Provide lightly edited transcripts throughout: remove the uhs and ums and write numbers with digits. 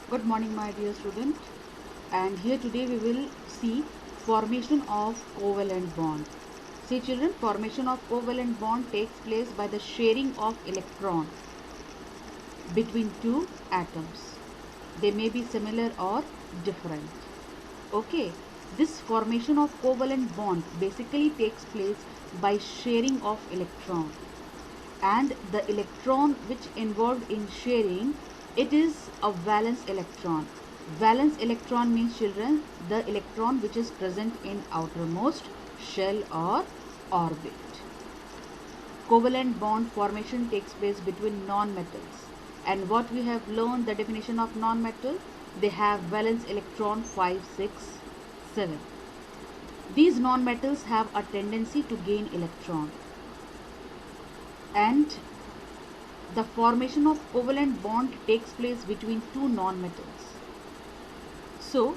Good morning, my dear student. And here today we will see formation of covalent bond. See children, formation of covalent bond takes place by the sharing of electron between two atoms. They may be similar or different. Okay, this formation of covalent bond basically takes place by sharing of electron, and the electron which involved in sharing, it is a valence electron. Valence electron means children the electron which is present in outermost shell or orbit. Covalent bond formation takes place between non-metals, and what we have learned, the definition of non-metal, they have valence electron 5, 6, 7. These non-metals have a tendency to gain electron, and the formation of covalent bond takes place between two non-metals. So,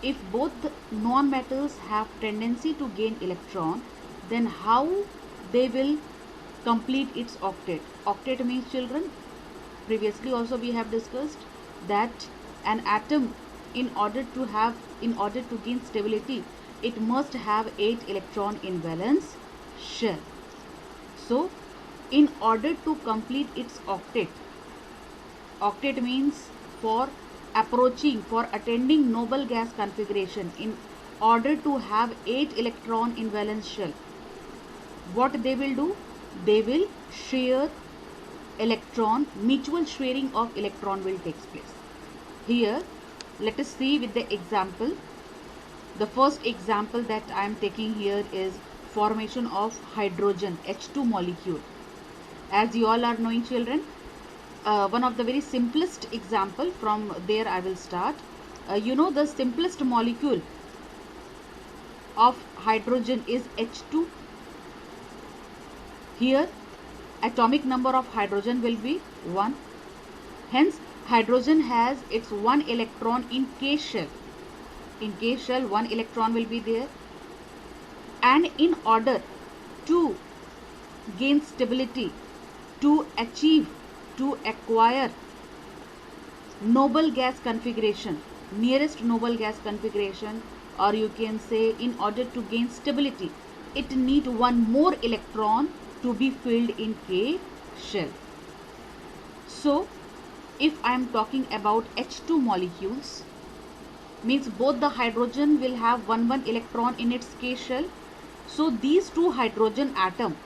if both the non-metals have tendency to gain electron, then how they will complete its octet? Octet means children, previously also we have discussed that an atom in order to gain stability, it must have 8 electron in valence shell. So, in order to complete its octet, octet means for attending noble gas configuration, in order to have 8 electron in valence shell, what they will do? They will share electron, mutual sharing of electron will take place. Here, let us see with the example. The first example that I am taking here is formation of hydrogen H2 molecule. As you all are knowing children, one of the very simplest example, from there I will start. The simplest molecule of hydrogen is H2. Here atomic number of hydrogen will be 1. Hence hydrogen has its 1 electron in K shell. In K shell 1 electron will be there, and in order to gain stability, to acquire noble gas configuration, nearest noble gas configuration, or you can say in order to gain stability, it need one more electron to be filled in K shell. So if I am talking about H2 molecules, means both the hydrogen will have one electron in its K shell. So these two hydrogen atom,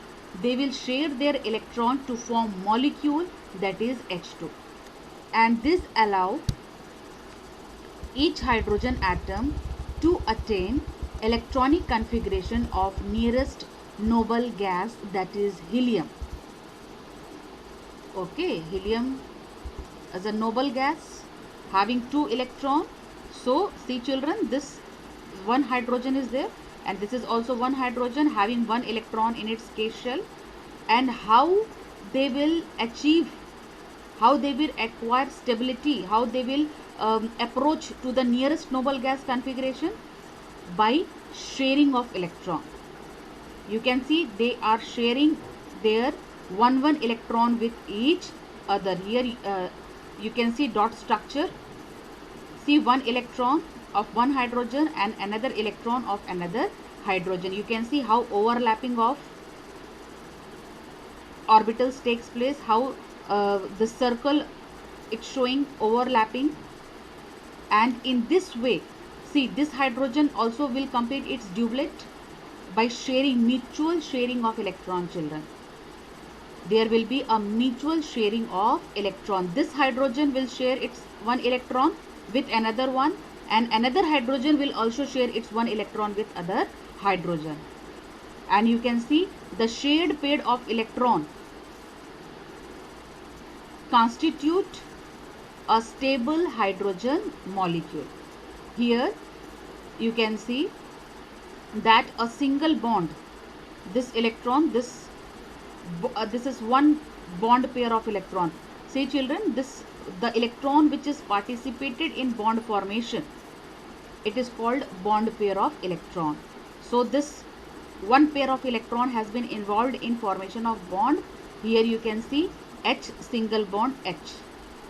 they will share their electron to form molecule, that is H2, and this allow each hydrogen atom to attain electronic configuration of nearest noble gas, that is helium. Okay, helium as a noble gas having 2 electron. So see children, this one hydrogen is there, and this is also one hydrogen having 1 electron in its K shell. And how they will acquire stability, how they will approach to the nearest noble gas configuration? By sharing of electron. You can see they are sharing their 1 electron with each other. Here you can see dot structure. See, 1 electron of one hydrogen and another electron of another hydrogen. You can see how overlapping of orbitals takes place, how the circle it's showing overlapping, and in this way, see, this hydrogen also will complete its doublet by mutual sharing of electron children. There will be a mutual sharing of electron. This hydrogen will share its 1 electron with another one, and another hydrogen will also share its 1 electron with other hydrogen. And you can see the shared pair of electron constitute a stable hydrogen molecule. Here you can see that a single bond, this electron, this is one bond pair of electron. See children, the electron which is participated in bond formation, it is called bond pair of electron. So this one pair of electron has been involved in formation of bond. Here you can see H single bond H.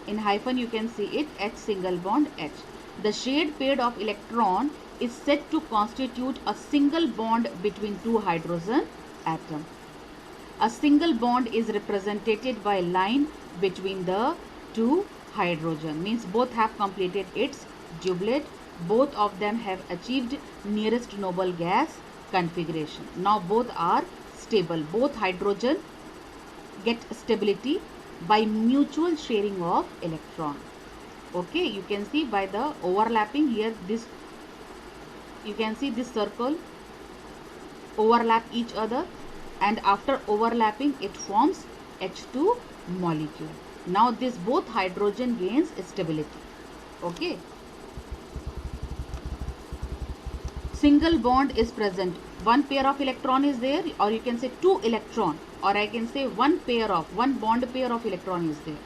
In hyphen you can see it H single bond H. The shared pair of electron is said to constitute a single bond between two hydrogen atoms. A single bond is represented by a line between the two hydrogen. Means both have completed its doublet. Both of them have achieved nearest noble gas configuration. Now both are stable. Both hydrogen get stability by mutual sharing of electron. Okay, you can see by the overlapping here, this you can see this circle overlap each other, and after overlapping it forms H2 molecule. Now this both hydrogen gains stability. Okay, single bond is present, one pair of electron is there, or you can say two electron, or I can say one bond pair of electron is there.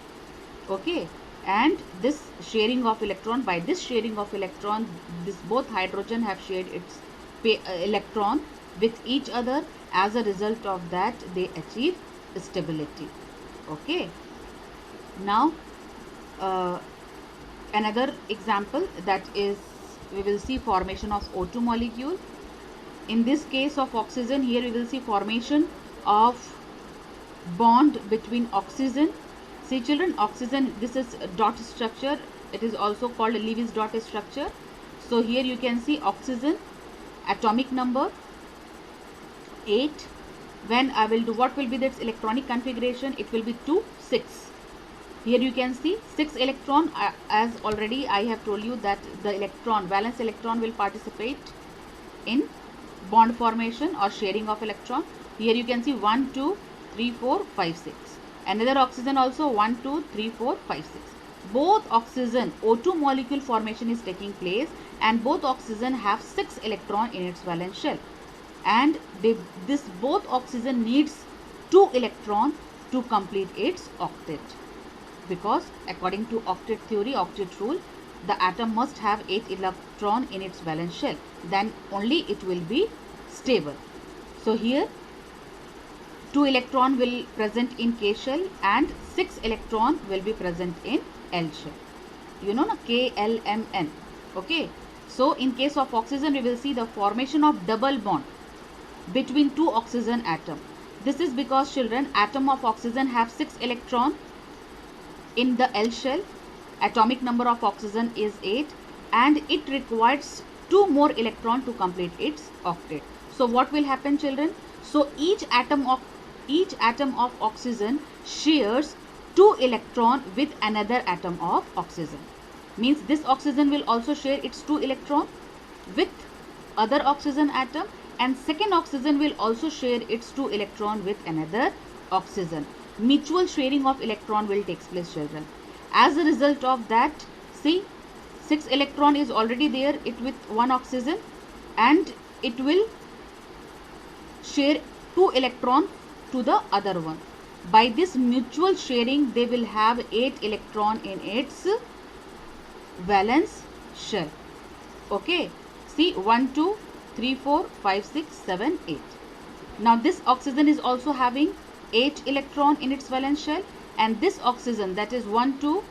Okay, and this sharing of electron, by this sharing of electron, this both hydrogen have shared its electron with each other. As a result of that they achieve stability. Okay, now another example, that is we will see formation of O2 molecule. In this case of oxygen, here we will see formation of bond between oxygen. See children, oxygen, this is a dot structure, it is also called Lewis dot structure. So here you can see oxygen, atomic number 8. When I will do, what will be its electronic configuration? It will be 2 6. Here you can see 6 electron, as already I have told you that the electron, valence electron, will participate in bond formation or sharing of electron. Here you can see 1 2 3 4 5 6. Another oxygen also 1 2 3 4 5 6. Both oxygen O2 molecule formation is taking place, and both oxygen have 6 electron in its valence shell, and this both oxygen needs 2 electron to complete its octet, because according to octet theory, octet rule, the atom must have 8 electron in its valence shell, then only it will be stable. So here 2 electron will present in K shell and 6 electron will be present in L shell. You know na, KLMN. Okay. So in case of oxygen, we will see the formation of double bond between two oxygen atom. This is because children, atom of oxygen have 6 electron in the L shell. Atomic number of oxygen is 8, and it requires 2 more electron to complete its octet. So what will happen children? So each atom of oxygen shares 2 electron with another atom of oxygen. Means this oxygen will also share its 2 electron with other oxygen atom, and second oxygen will also share its 2 electron with another oxygen. Mutual sharing of electron will take place children. As a result of that, see 6 electron is already there it with one oxygen, and it will share 2 electron to the other one. By this mutual sharing, they will have 8 electron in its valence shell. Okay, see 1 2 3 4 5 6 7 8. Now this oxygen is also having 8 electron in its valence shell, and this oxygen, that is 1 2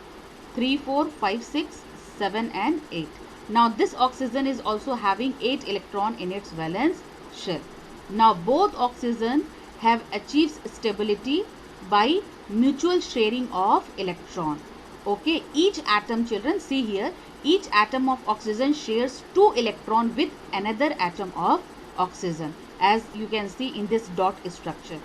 3 4 5 6 7 and 8. Now this oxygen is also having 8 electron in its valence shell. Now both oxygen have achieved stability by mutual sharing of electron. Okay, each atom children, see here, each atom of oxygen shares 2 electron with another atom of oxygen, as you can see in this dot structure.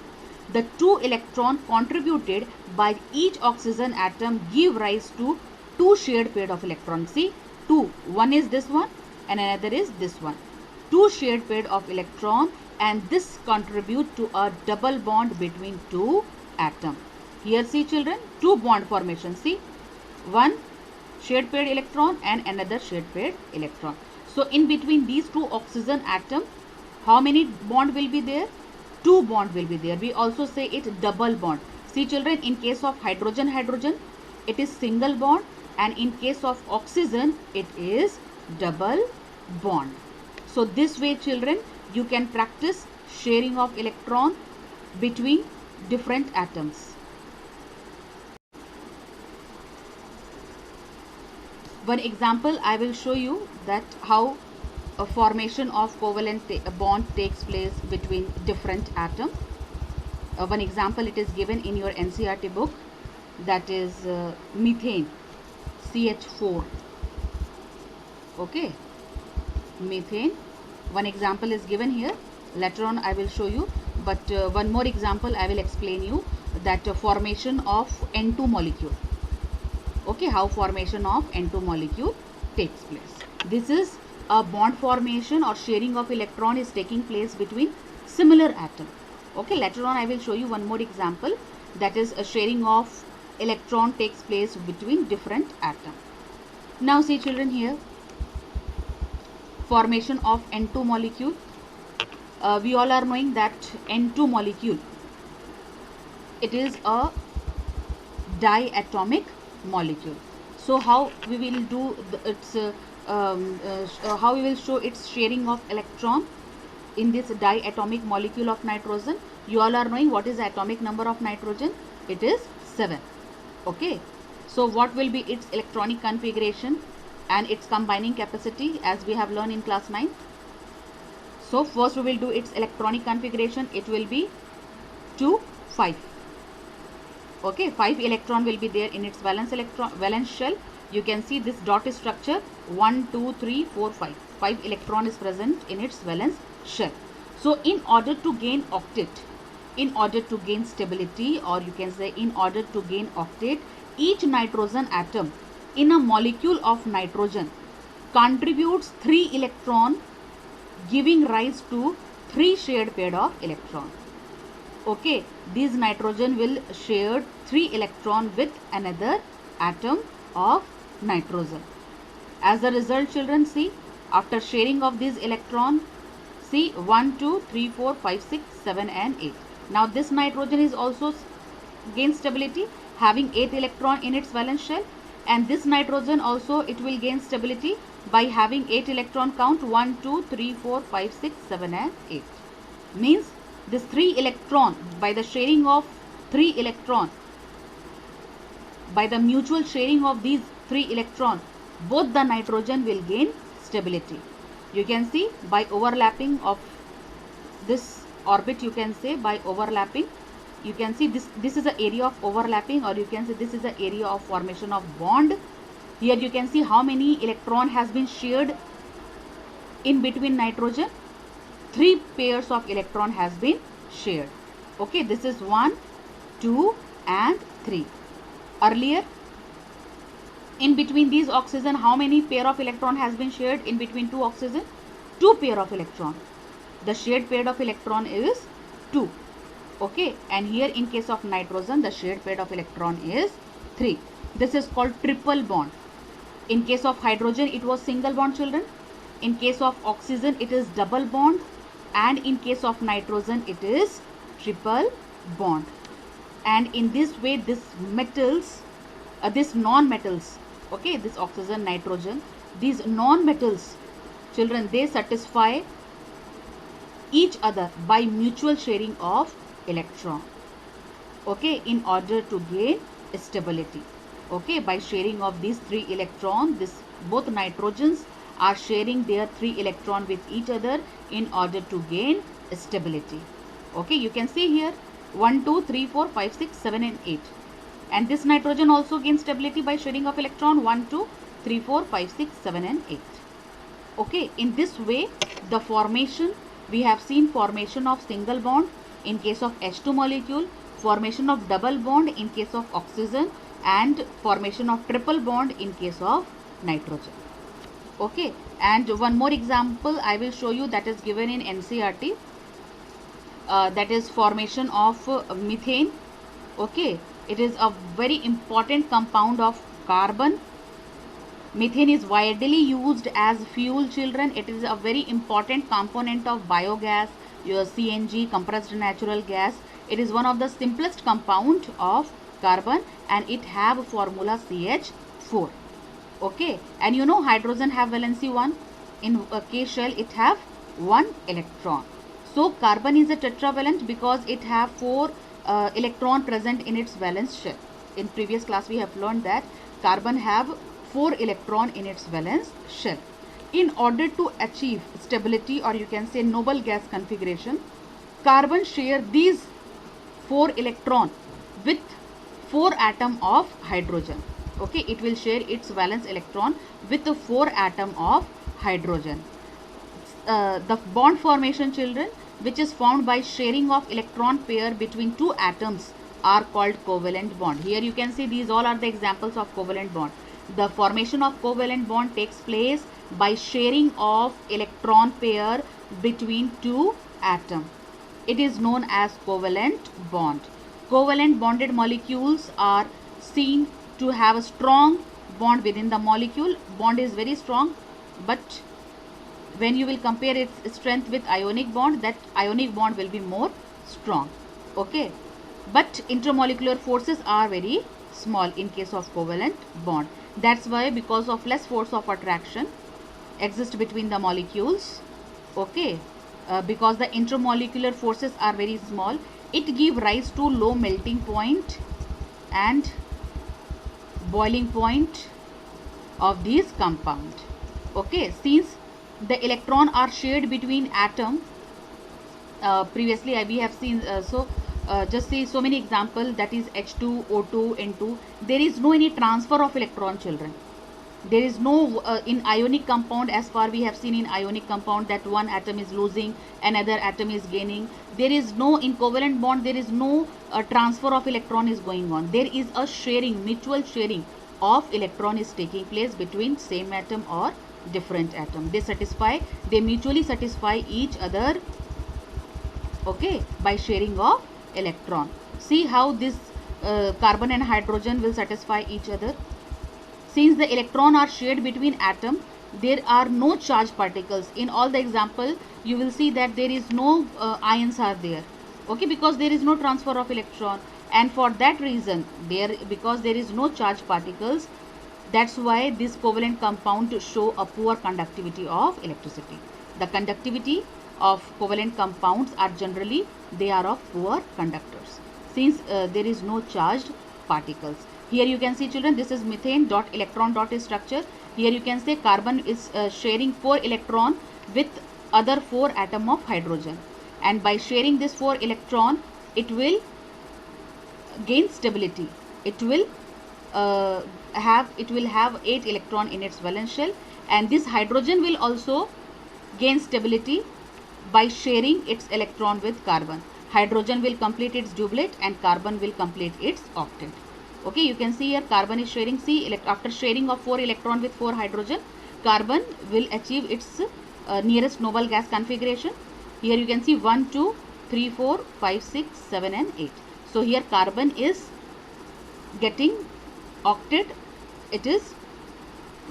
The 2 electron contributed by each oxygen atom give rise to 2 shared pair of electrons. See, 2, one is this one and another is this one. 2 shared pair of electron, and this contribute to a double bond between 2 atoms. Here see children, 2 bond formation. See, one shared paired electron and another shared paired electron. So in between these 2 oxygen atom, how many bond will be there? 2 bond will be there. We also say it double bond. See children, in case of hydrogen, it is single bond, and in case of oxygen, it is double bond. So this way children, you can practice sharing of electron between different atoms. One example I will show you that how a formation of covalent bond takes place between different atoms. One example it is given in your NCERT book, that is methane, CH4. Okay, methane, one example is given here. Later on I will show you, but one more example I will explain you, that formation of N2 molecule. Okay, how formation of N2 molecule takes place. This is a bond formation or sharing of electron is taking place between similar atom. Okay, later on I will show you one more example, that is a sharing of electron takes place between different atom. Now see children, here formation of N2 molecule. We all are knowing that N2 molecule, it is a diatomic molecule. So how we will do how we will show its sharing of electron in this diatomic molecule of nitrogen? You all are knowing what is the atomic number of nitrogen? It is 7. Okay, so what will be its electronic configuration and its combining capacity, as we have learned in class 9? So first we will do its electronic configuration. It will be 2, 5. Okay, 5 electron will be there in its valence shell. You can see this dot structure, 1, 2, 3, 4, 5. 5 electron is present in its valence shell. So in order to gain octet, in order to gain stability, or you can say in order to gain octet, each nitrogen atom in a molecule of nitrogen contributes 3 electron, giving rise to 3 shared pair of electron. Okay, these nitrogen will share 3 electron with another atom of nitrogen. As a result children, see, after sharing of these electron, see 1, 2, 3, 4, 5, 6, 7 and 8. Now this nitrogen is also gain stability, having 8 electron in its valence shell, and this nitrogen also it will gain stability by having 8 electron count, 1, 2, 3, 4, 5, 6, 7 and 8. Means this 3 electron, by the sharing of 3 electron, by the mutual sharing of these 3 electron, both the nitrogen will gain stability. You can see by overlapping of this orbit, you can say by overlapping, you can see this is the area of overlapping, or you can say this is the area of formation of bond. Here you can see how many electron has been shared in between nitrogen. 3 pairs of electron has been shared. Okay, this is 1, 2 and 3. Earlier, in between these oxygen, how many pair of electron has been shared in between 2 oxygen? 2 pair of electron. The shared pair of electron is 2. Okay, and here in case of nitrogen, the shared pair of electron is 3. This is called triple bond. In case of hydrogen, it was single bond children. In case of oxygen, it is double bond. And in case of nitrogen, it is triple bond. And in this way, this metals, this non-metals, okay, this oxygen, nitrogen, these non-metals children, they satisfy each other by mutual sharing of electron, okay, in order to gain stability. Okay, by sharing of these 3 electron, this both nitrogens are sharing their 3 electron with each other in order to gain stability. Okay, you can see here 1, 2, 3, 4, 5, 6, 7 and 8. And this nitrogen also gains stability by sharing of electron 1, 2, 3, 4, 5, 6, 7 and 8. Okay, in this way the formation, we have seen formation of single bond in case of H2 molecule, formation of double bond in case of oxygen, and formation of triple bond in case of nitrogen. Okay, and one more example I will show you, that is given in NCERT, that is formation of methane. Okay, it is a very important compound of carbon. Methane is widely used as fuel children. It is a very important component of biogas, your CNG, compressed natural gas. It is one of the simplest compound of carbon, and it have formula CH4. Okay, and you know hydrogen have valency 1. In a K shell it have 1 electron. So carbon is a tetravalent because it have 4 electron present in its valence shell. In previous class we have learned that carbon have 4 electron in its valence shell. In order to achieve stability, or you can say noble gas configuration, carbon share these 4 electron with 4 atom of hydrogen. Okay, it will share its valence electron with the 4 atom of hydrogen. The bond formation, children, which is formed by sharing of electron pair between two atoms, are called covalent bond. Here you can see these all are the examples of covalent bond. The formation of covalent bond takes place by sharing of electron pair between two atoms. It is known as covalent bond. Covalent bonded molecules are seen to have a strong bond within the molecule. Bond is very strong, but when you will compare its strength with ionic bond, that ionic bond will be more strong. Okay, but intermolecular forces are very small in case of covalent bond. That's why, because of less force of attraction exist between the molecules, okay, because the intermolecular forces are very small, it give rise to low melting point and boiling point of these compound. Okay, since the electron are shared between atom, previously we have seen, just see so many example, that is H2, O2, N2. There is no any transfer of electron, children. There is no in ionic compound, as far we have seen in ionic compound, that one atom is losing, another atom is gaining. There is no, in covalent bond, there is no transfer of electron is going on. There is a sharing, mutual sharing of electron is taking place between same atom or different atom. They mutually satisfy each other, okay, by sharing of electron. See how this carbon and hydrogen will satisfy each other. Since the electron are shared between atom, there are no charged particles. In all the example, you will see that there is no ions are there, okay, because there is no transfer of electron, and for that reason, because there is no charged particles, that's why this covalent compound show a poor conductivity of electricity. The conductivity of covalent compounds are generally, they are of poor conductors, since there is no charged particles. Here you can see, children, this is methane dot electron dot structure. Here you can say carbon is sharing 4 electron with other 4 atom of hydrogen, and by sharing this 4 electron, it will gain stability. It will have 8 electron in its valence shell, and this hydrogen will also gain stability by sharing its electron with carbon. Hydrogen will complete its doublet and carbon will complete its octet. Okay, you can see here carbon is sharing, see, after sharing of 4 electron with 4 hydrogen, carbon will achieve its nearest noble gas configuration. Here you can see 1, 2, 3, 4, 5, 6, 7 and 8. So here carbon is getting octet, it is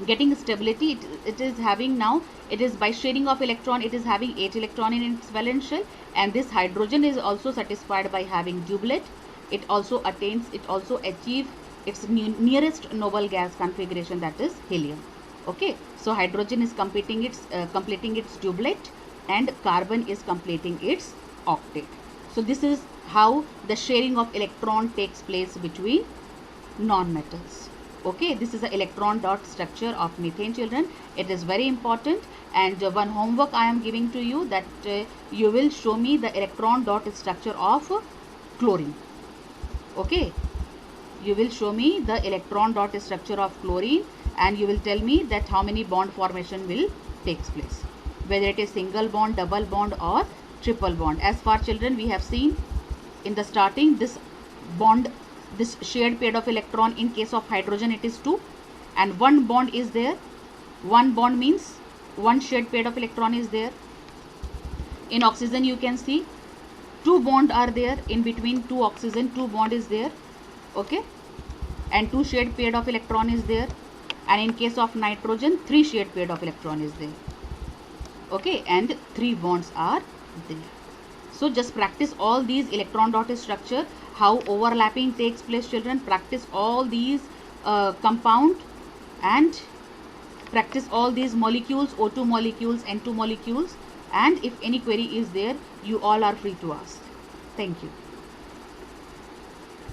getting stability, it is having now, it is by sharing of electron, it is having 8 electron in its valence shell, and this hydrogen is also satisfied by having doublet. It also achieves its nearest noble gas configuration, that is helium. Okay, so hydrogen is completing its doublet and carbon is completing its octet. So this is how the sharing of electron takes place between non-metals. Okay, this is the electron dot structure of methane, children. It is very important, and one homework I am giving to you, that you will show me the electron dot structure of chlorine. Okay, you will show me the electron dot structure of chlorine, and you will tell me that how many bond formation will takes place, whether it is single bond, double bond or triple bond. As far, children, we have seen in the starting, this bond, this shared pair of electron, in case of hydrogen it is 2 and one bond is there. One bond means one shared pair of electron is there. In oxygen you can see 2 bond are there, in between 2 oxygen 2 bond is there, okay, and 2 shared pair of electron is there. And in case of nitrogen 3 shared pair of electron is there, okay, and 3 bonds are there. So just practice all these electron dot structure, how overlapping takes place, children. Practice all these compound and practice all these molecules, O2 molecules, N2 molecules, and if any query is there, you all are free to ask. Thank you.